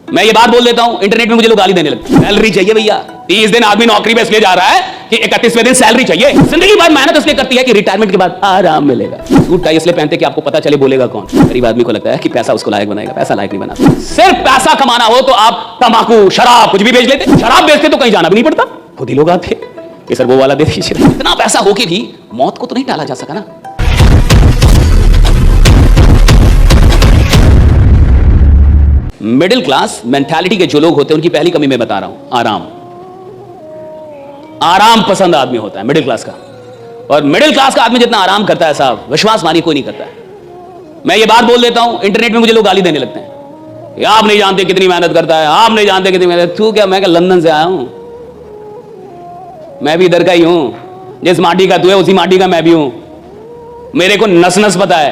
मैं ये बात बोल देता हूं, इंटरनेट में मुझे लोग गाली देने लगते हैं। सैलरी चाहिए भैया, 30 दिन आदमी नौकरी पे इसलिए जा रहा है कि 31वें दिन सैलरी चाहिए। जिंदगी भर मेहनत इसलिए करती है कि रिटायरमेंट के बाद आराम मिलेगा। सूट टाई इसलिए पहनते कि आपको पता चले बोलेगा कौन। गरीब आदमी को लगता है कि पैसा उसको लायक बनाएगा, पैसा लायक नहीं बनाता। सिर्फ पैसा कमाना हो तो आप तंबाकू, शराब कुछ भी बेच लेते। शराब बेचते तो कहीं जाना भी नहीं पड़ता, खुद ही लोग आते कि सर वो वाला दे दीजिए। इतना पैसा हो के भी मौत को तो नहीं टाला जा सका ना। मिडिल क्लास मेंटालिटी के जो लोग होते हैं उनकी पहली कमी मैं बता रहा हूं, आराम। आराम पसंद आदमी होता है मिडिल क्लास का। और मिडिल क्लास का आदमी जितना आराम करता है साहब, विश्वास मानिए कोई नहीं करता है। मैं ये बात बोल देता हूं, इंटरनेट में मुझे लोग गाली देने लगते हैं, आप नहीं जानते कितनी मेहनत करता है, आप नहीं जानते कितनी मेहनत। तू क्या, मैं क्या लंदन से आया हूं, मैं भी इधर का ही हूं। जिस माटी का तू है उसी माटी का मैं भी हूं। मेरे को नस नस पता है,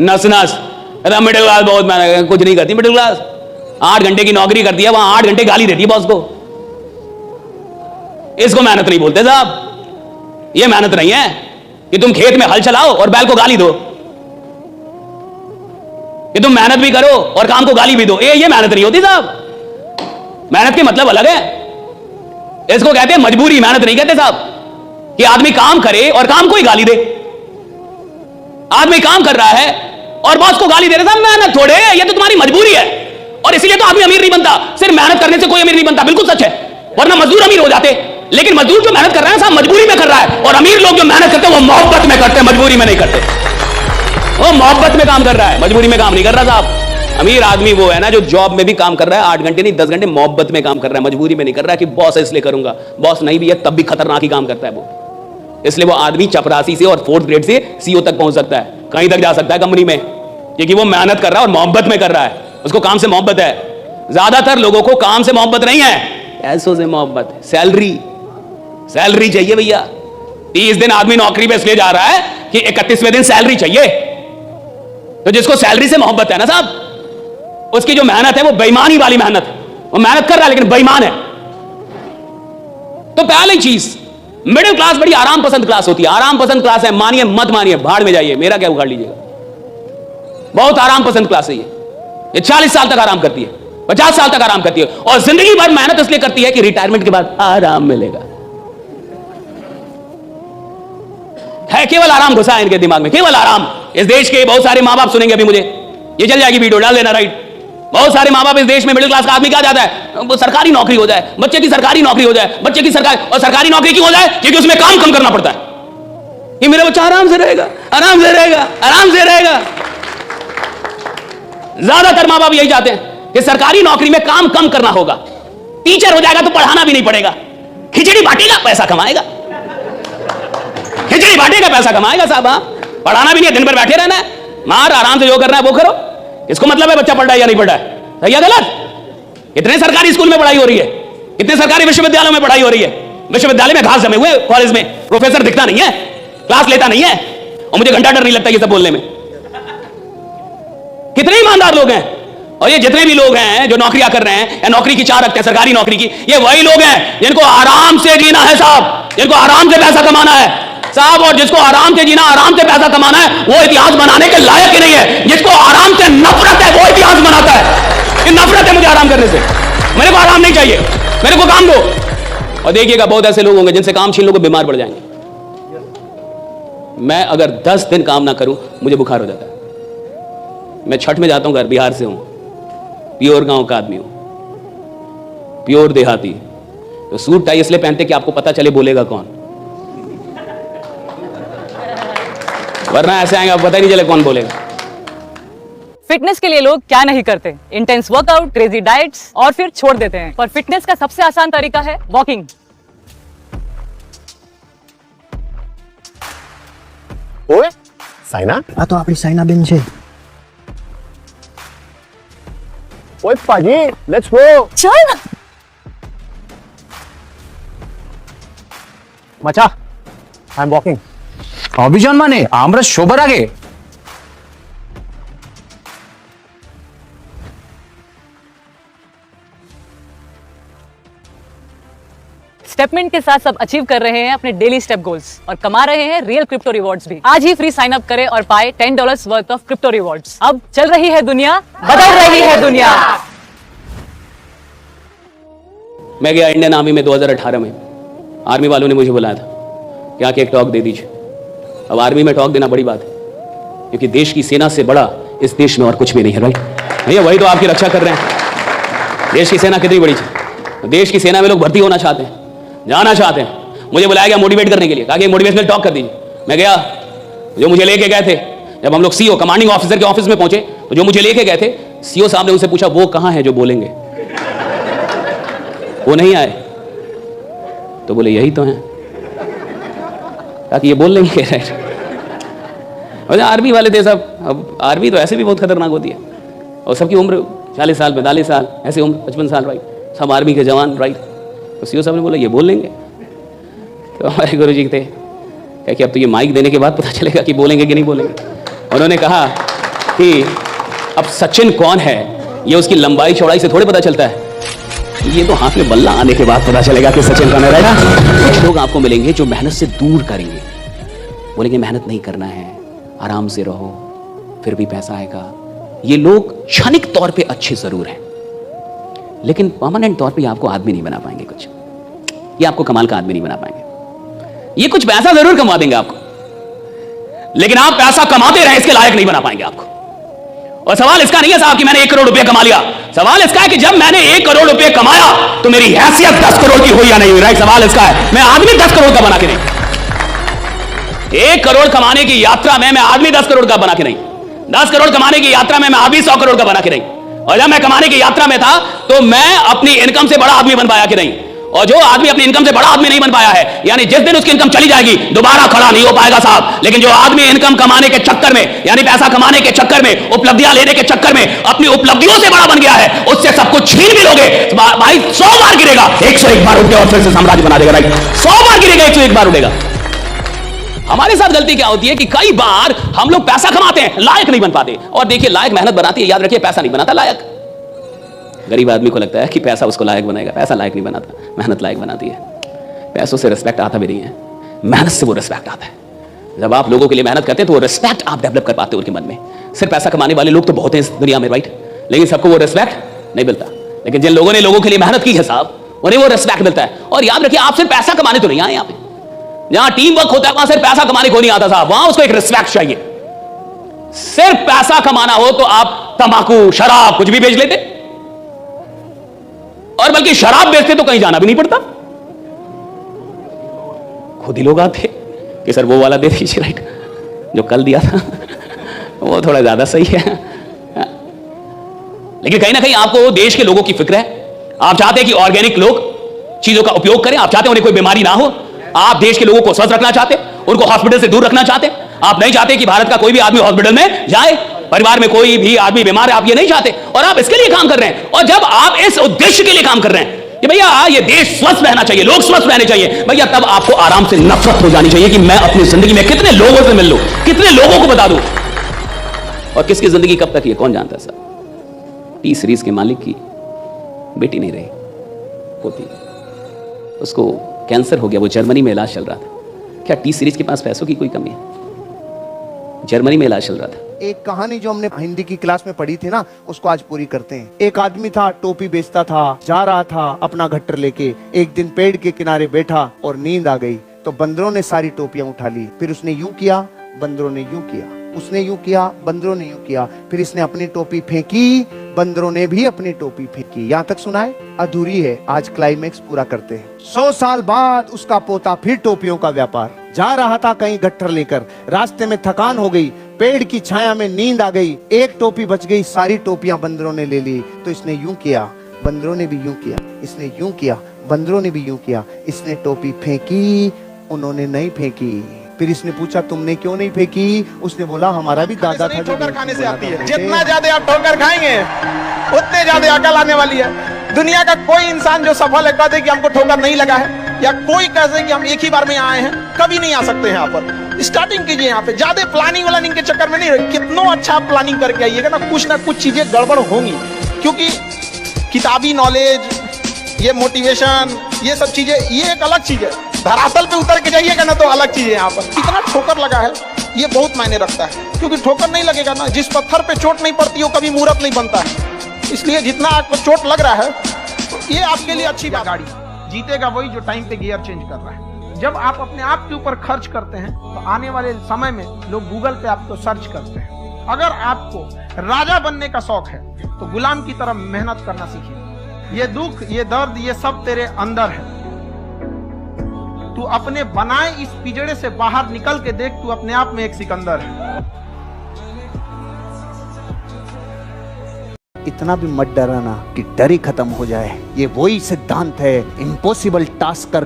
नस नस। मिडिल क्लास बहुत मेहनत, कुछ नहीं करती मिडिल क्लास। 8 घंटे की नौकरी करती है, वहां 8 घंटे गाली देती है बॉस को। इसको मेहनत नहीं बोलते साहब। ये मेहनत नहीं है कि तुम खेत में हल चलाओ और बैल को गाली दो, कि तुम मेहनत भी करो और काम को गाली भी दो। ये मेहनत नहीं होती साहब। मेहनत के मतलब अलग है। इसको कहते हैं मजबूरी, मेहनत नहीं कहते साहब। कि आदमी काम करे और काम को ही गाली दे। आदमी काम कर रहा है और बॉस को गाली दे रहा है, मेहनत थोड़े, ये तो तुम्हारी मजबूरी है। और इसीलिए तो आदमी अमीर नहीं बनता। सिर्फ मेहनत करने से कोई अमीर नहीं बनता, बिल्कुल सच है। वरना मजदूर अमीर हो जाते। लेकिन मजदूर जो मेहनत कर रहा है साहब मजबूरी में कर रहा है, और अमीर लोग जो मेहनत करते हैं वो मोहब्बत में करते हैं, मजबूरी में नहीं करते। वो मोहब्बत में काम कर रहा है, मजबूरी में काम नहीं कर रहा साहब। अमीर आदमी वो है ना जो जॉब में भी काम कर रहा है, 8 घंटे नहीं 10 घंटे मोहब्बत में काम कर रहा है, मजबूरी में नहीं कर रहा है कि बॉस है इसलिए करूंगा। बॉस नहीं भी है तब भी खतरनाक ही काम करता है वो। इसलिए वो आदमी चपरासी से और 4th ग्रेड से सीईओ तक पहुंच सकता है, कहीं तक जा सकता है कंपनी में, क्योंकि वो मेहनत कर रहा है और मोहब्बत में कर रहा है। उसको काम से मोहब्बत है। ज्यादातर लोगों को काम से मोहब्बत नहीं है, पैसों से मोहब्बत है। सैलरी चाहिए भैया। 30 दिन आदमी नौकरी पे इसलिए जा रहा है कि 31वें दिन सैलरी चाहिए। तो जिसको सैलरी से मोहब्बत है ना साहब, उसकी जो मेहनत है वो बेईमानी वाली मेहनत है। वो मेहनत कर रहा है लेकिन बेईमान है। तो पहली चीज, मिडिल क्लास बड़ी आराम पसंद क्लास होती है। आराम पसंद क्लास है, मानिए मत मानिए, भाड़ में जाइए, मेरा क्या उखाड़ लीजिएगा। बहुत आराम पसंद क्लास है ये 40 साल तक आराम करती है, 50 साल तक आराम करती है, और जिंदगी भर मेहनत इसलिए करती है कि रिटायरमेंट के बाद आराम मिलेगा। है केवल आराम घुसा है इनके दिमाग में, केवल आराम। इस देश के बहुत सारे मां बाप सुनेंगे अभी मुझे, ये चल जाएगी वीडियो, डाल देना राइट। बहुत सारे मां बाप इस देश में मिडिल क्लास का आदमी क्या चाहता है, वो सरकारी नौकरी हो जाए, बच्चे की सरकारी नौकरी हो जाए, बच्चे की सरकारी। और सरकारी नौकरी क्यों हो जाए? क्योंकि उसमें काम कम करना पड़ता है। कि मेरा बच्चा आराम से रहेगा, आराम से रहेगा, आराम से रहेगा। ज्यादातर मां बाप यही चाहते हैं कि सरकारी नौकरी में काम कम करना होगा। टीचर हो जाएगा तो पढ़ाना भी नहीं पड़ेगा, खिचड़ी बांटेगा पैसा कमाएगा, खिचड़ी बांटेगा पैसा कमाएगा साहब। पढ़ाना भी नहीं है, दिन भर बैठे रहना है, मार आराम से जो करना है वो करो। इसको मतलब है बच्चा पढ़ रहा है या नहीं पढ़ रहा है, सही या गलत? कितने सरकारी स्कूल में पढ़ाई हो रही है, कितने सरकारी विश्वविद्यालयों में पढ़ाई हो रही है। विश्वविद्यालय में घास जमे हुए, कॉलेज में प्रोफेसर दिखता नहीं है, क्लास लेता नहीं है, और मुझे घंटा डर नहीं लगता ये सब बोलने में। कितने ईमानदार लोग हैं। और ये जितने भी लोग हैं जो नौकरियां कर रहे हैं या नौकरी की चाह रखते हैं सरकारी नौकरी की, ये वही लोग हैं जिनको आराम से जीना है साहब, जिनको आराम से पैसा कमाना है साहब। और जिसको आराम से जीना, आराम से पैसा कमाना है, वो इतिहास बनाने के लायक ही नहीं है। जिसको आराम से नफरत है वो इतिहास बनाता है कि नफरत है मुझे आराम करने से, मेरे को आराम नहीं चाहिए, मेरे को काम दो। और देखिएगा बहुत ऐसे लोग होंगे जिनसे काम छीन लोग बीमार पड़ जाएंगे। मैं अगर 10 दिन काम ना करूं मुझे बुखार हो जाता है। मैं छठ में जाता हूं, घर बिहार से हूं, प्योर गांव का आदमी हूं, प्योर देहाती। तो सूट टाई इसलिए पहनते कि आपको पता चले बोलेगा कौन, वरना ऐसे आएंगे आप पता ही नहीं चले कौन बोलेगा। फिटनेस के लिए लोग क्या नहीं करते, इंटेंस वर्कआउट, क्रेजी डाइट्स, और फिर छोड़ देते हैं। पर फिटनेस का सबसे आसान तरीका है वॉकिंग। ओए साइना, आ तो આપણી સાયનાબેન છે। ओए पाजी, लेट्स गो। चल मचा, आई एम वॉकिंग। অভিযান মানে আমরা সবার আগে। स्टेपमेंट के साथ सब अचीव कर रहे हैं अपने डेली स्टेप गोल्स और कमा रहे हैं रियल क्रिप्टो रिवॉर्ड्स भी। आज ही फ्री साइन अप करें और पाए $10 वर्थ ऑफ क्रिप्टो रिवॉर्ड्स। अब चल रही है दुनिया, बदल रही है दुनिया। मैं गया इंडियन आर्मी में 2018 में। आर्मी वालों ने मुझे बुलाया था कि आके एक टॉक दे दीजिए। अब आर्मी में टॉक देना बड़ी बात है, क्योंकि देश की सेना से बड़ा इस देश में और कुछ भी नहीं है। राइट भैया, वही तो आपकी रक्षा कर रहे हैं। देश की सेना कितनी बड़ी है। देश की सेना में लोग भर्ती होना चाहते हैं, जाना चाहते हैं। मुझे बुलाया गया मोटिवेट करने के लिए, कहा कि मोटिवेशनल टॉक कर दीजिए। मैं गया, जो मुझे लेके गए थे, जब हम लोग सीओ कमांडिंग ऑफिसर के ऑफिस में पहुंचे, तो जो मुझे लेके गए थे, सीओ साहब ने उनसे पूछा वो कहां है जो बोलेंगे। वो नहीं आए, तो बोले यही तो हैं। कहा कि ये बोल लेंगे। आर्मी वाले थे सब। अब आर्मी तो ऐसे भी बहुत खतरनाक होती है, और सबकी उम्र 40 साल 45 साल ऐसे उम्र 55 साल। राइट, सब आर्मी के जवान। राइट, तो सीओ साहब ने बोला ये बोल लेंगे। तो हमारे गुरु जी थे, क्या कि अब तो ये माइक देने के बाद पता चलेगा कि बोलेंगे कि नहीं बोलेंगे। उन्होंने कहा कि अब सचिन कौन है ये उसकी लंबाई चौड़ाई से थोड़े पता चलता है, ये तो हाथ में बल्ला आने के बाद पता चलेगा कि सचिन कौन है। राइट, कुछ लोग आपको मिलेंगे जो मेहनत से दूर करेंगे, बोलेंगे मेहनत नहीं करना है, आराम से रहो, फिर भी पैसा आएगा। ये लोग क्षणिक तौर पे अच्छे जरूर हैं, लेकिन परमानेंट तौर पे आपको आदमी नहीं बना पाएंगे। कुछ ये आपको कमाल का आदमी नहीं बना पाएंगे। ये कुछ पैसा जरूर कमा देंगे आपको, लेकिन आप पैसा कमाते रहे इसके लायक नहीं बना पाएंगे आपको। और सवाल इसका नहीं है साहब कि मैंने 1 करोड़ रुपए कमा लिया। सवाल इसका है कि जब मैंने 1 करोड़ रुपए कमाया तो मेरी हैसियत 10 करोड़ की हुई या नहीं हुई। राइट, सवाल इसका है। मैं आदमी 10 करोड़ का बना के नहीं, 1 करोड़ कमाने की यात्रा में मैं आदमी 10 करोड़ का बना के नहीं, 10 करोड़ कमाने की यात्रा में मैं आदमी 100 करोड़ का बना के नहीं। और जब मैं कमाने की यात्रा में था तो मैं अपनी इनकम से बड़ा आदमी बन पाया कि नहीं। और जो आदमी अपनी इनकम से बड़ा आदमी नहीं बन पाया है, यानी जिस दिन उसकी इनकम चली जाएगी दोबारा खड़ा नहीं हो पाएगा साहब। लेकिन जो आदमी इनकम कमाने के चक्कर में, यानी पैसा कमाने के चक्कर में, उपलब्धियां लेने के चक्कर में अपनी उपलब्धियों से बड़ा बन गया है, उससे सब कुछ छीन भी लोगे भाई 100 बार गिरेगा, 101 बार उठेगा और फिर से साम्राज्य बना देगा। राइट, 100 बार गिरेगा, 101 बार उठेगा। हमारे साथ गलती क्या होती है कि कई बार हम लोग पैसा कमाते हैं, लायक नहीं बन पाते। और देखिए, लायक मेहनत बनाती है, याद रखिए, पैसा नहीं बनाता लायक। गरीब आदमी को लगता है कि पैसा उसको लायक बनाएगा, पैसा लायक नहीं बनाता, मेहनत लायक बनाती है। पैसों से रिस्पेक्ट आता भी नहीं है, मेहनत से वो रिस्पेक्ट आता है। जब आप लोगों के लिए मेहनत करते हैं तो वो रिस्पेक्ट आप डेवलप कर पाते हो उनके मन में। सिर्फ पैसा कमाने वाले लोग तो बहुत हैं इस दुनिया में। राइट, लेकिन सबको वो रिस्पेक्ट नहीं मिलता। लेकिन जिन लोगों ने लोगों के लिए मेहनत की है साहब, उन्हें वो रिस्पेक्ट मिलता है। और याद रखिए, आप सिर्फ पैसा कमाने तो नहीं आए यहाँ पे। जहां टीम वर्क होता है वहां सिर्फ पैसा कमाने को नहीं आता साहब, वहां उसको एक रिस्पेक्ट चाहिए। सिर्फ पैसा कमाना हो तो आप तंबाकू, शराब कुछ भी बेच लेते, और बल्कि शराब बेचते तो कहीं जाना भी नहीं पड़ता, खुद ही लोग आते कि सर वो वाला दे दीजिए। राइट, जो कल दिया था वो थोड़ा ज्यादा सही है। लेकिन कहीं ना कहीं आपको देश के लोगों की फिक्र है। आप चाहते हैं कि ऑर्गेनिक लोग चीजों का उपयोग करें, आप चाहते हैं उन्हें कोई बीमारी ना हो, आप देश के लोगों को स्वस्थ रखना चाहते, उनको हॉस्पिटल से दूर रखना चाहते। आप नहीं चाहते कि भारत का कोई भी आदमी हॉस्पिटल में जाए, परिवार में कोई भी आदमी बीमार है, आप ये नहीं चाहते, और आप इसके लिए काम कर रहे हैं। और जब आप इस उद्देश्य के लिए काम कर रहे हैं कि भैया ये देश स्वस्थ रहना चाहिए, लोग स्वस्थ रहने चाहिए, भैया तब आपको आराम से नफरत हो जानी चाहिए कि मैं अपनी जिंदगी में कितने लोगों से मिल लूं, कितने लोगों को बता दूं, और किसकी जिंदगी कब तक ये कौन जानता है। सर, टी सीरीज के मालिक की बेटी नहीं रही, होती, उसको कैंसर हो गया, वो जर्मनी में इलाज चल रहा था। क्या टी सीरीज के पास पैसों की कोई कमी है? जर्मनी में इलाज चल रहा था। एक कहानी जो हमने हिंदी की क्लास में पढ़ी थी ना, उसको आज पूरी करते हैं। एक आदमी था, टोपी बेचता था, जा रहा था अपना गट्टर लेके। एक दिन पेड़ के किनारे बैठा और नींद आ गई, तो बंदरों ने सारी टोपियां उठा ली। फिर उसने यूं किया, बंदरों ने यूं किया, उसने यूं किया, बंदरों ने यूं किया। फिर इसने अपनी टोपी फेंकी, बंदरों ने भी अपनी टोपी फेंकी। यहाँ तक सुनाए? अधूरी है, आज क्लाइमेक्स पूरा करते हैं। 100 साल बाद उसका पोता फिर टोपियों का व्यापार, जा रहा था कहीं गट्ठर लेकर, रास्ते में थकान हो गई, पेड़ की छाया में नींद आ गई, एक टोपी बच गई, सारी टोपियां बंदरों ने ले ली। तो इसने यूं किया, बंदरों ने भी यूं किया, इसने यूं किया, बंदरों ने भी यूं किया। इसने टोपी फेंकी, उन्होंने नहीं फेंकी। फिर इसने पूछा तुमने क्यों नहीं फेंकी? उसने बोला हमारा भी दादा था जो ठोकर खाने से आती है। जितना ज्यादा आप ठोकर खाएंगे उतने ज्यादा अकल आने वाली है। दुनिया का कोई इंसान जो सफल है कहते कि हमको ठोकर नहीं लगा है, या कोई कहते कि हम एक ही बार में आए हैं, कभी नहीं आ सकते हैं। यहाँ पर स्टार्टिंग कीजिए, यहाँ पे ज्यादा प्लानिंग व्लानिंग के चक्कर में नहीं रहे। कितना अच्छा प्लानिंग करके आइएगा ना कुछ चीजें गड़बड़ होंगी, क्योंकि किताबी नॉलेज, ये मोटिवेशन, ये सब चीजें, ये एक अलग चीज है। धरातल पे उतर के जाइएगा ना तो अलग चीज है। यहाँ पर कितना ठोकर लगा है ये बहुत मायने रखता है, क्योंकि ठोकर नहीं लगेगा ना, जिस पत्थर पे चोट नहीं पड़ती वो कभी मूर्त नहीं बनता है। इसलिए जितना आपको चोट लग रहा है ये आपके लिए अच्छी बात। गाड़ी जीतेगा वही जो टाइम पे गियर चेंज कर रहा है। जब आप अपने आप के ऊपर खर्च करते हैं तो आने वाले समय में लोग गूगल पे आपको सर्च करते हैं। अगर आपको राजा बनने का शौक है तो गुलाम की तरह मेहनत करना सीखिए। ये दुख, ये दर्द, ये सब तेरे अंदर है। तू अपने बनाए इस पिंजड़े से बाहर निकल के देख, तू अपने आप में एक सिकंदर है। इतना भी मत डराना कि डर ही खत्म हो जाए। ये वही सिद्धांत है, इम्पॉसिबल टास्क कर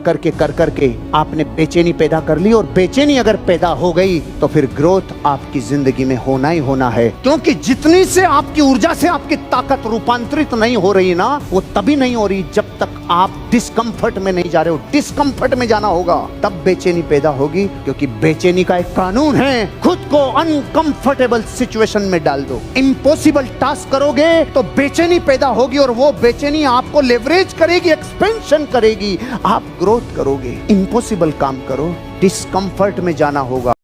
करके आपने बेचैनी पैदा कर ली, और बेचैनी अगर पैदा हो गई तो फिर ग्रोथ आपकी जिंदगी में होना ही होना है। क्योंकि जितनी से आपकी ऊर्जा से आपकी ताकत रूपांतरित नहीं हो रही ना, वो तभी नहीं हो रही जब तक आप डिस्कम्फर्ट में नहीं जा रहे हो। डिस्कम्फर्ट में जाना होगा, तब बेचैनी पैदा होगी। क्योंकि बेचैनी का एक कानून है, खुद को अनकंफर्टेबल सिचुएशन में डाल दो। इम्पॉसिबल टास्क करोगे तो बेचैनी पैदा होगी, और वो बेचैनी आपको लेवरेज करेगी, एक्सपेंशन करेगी, आप ग्रोथ करोगे। इम्पॉसिबल काम करो, डिस्कम्फर्ट में जाना होगा।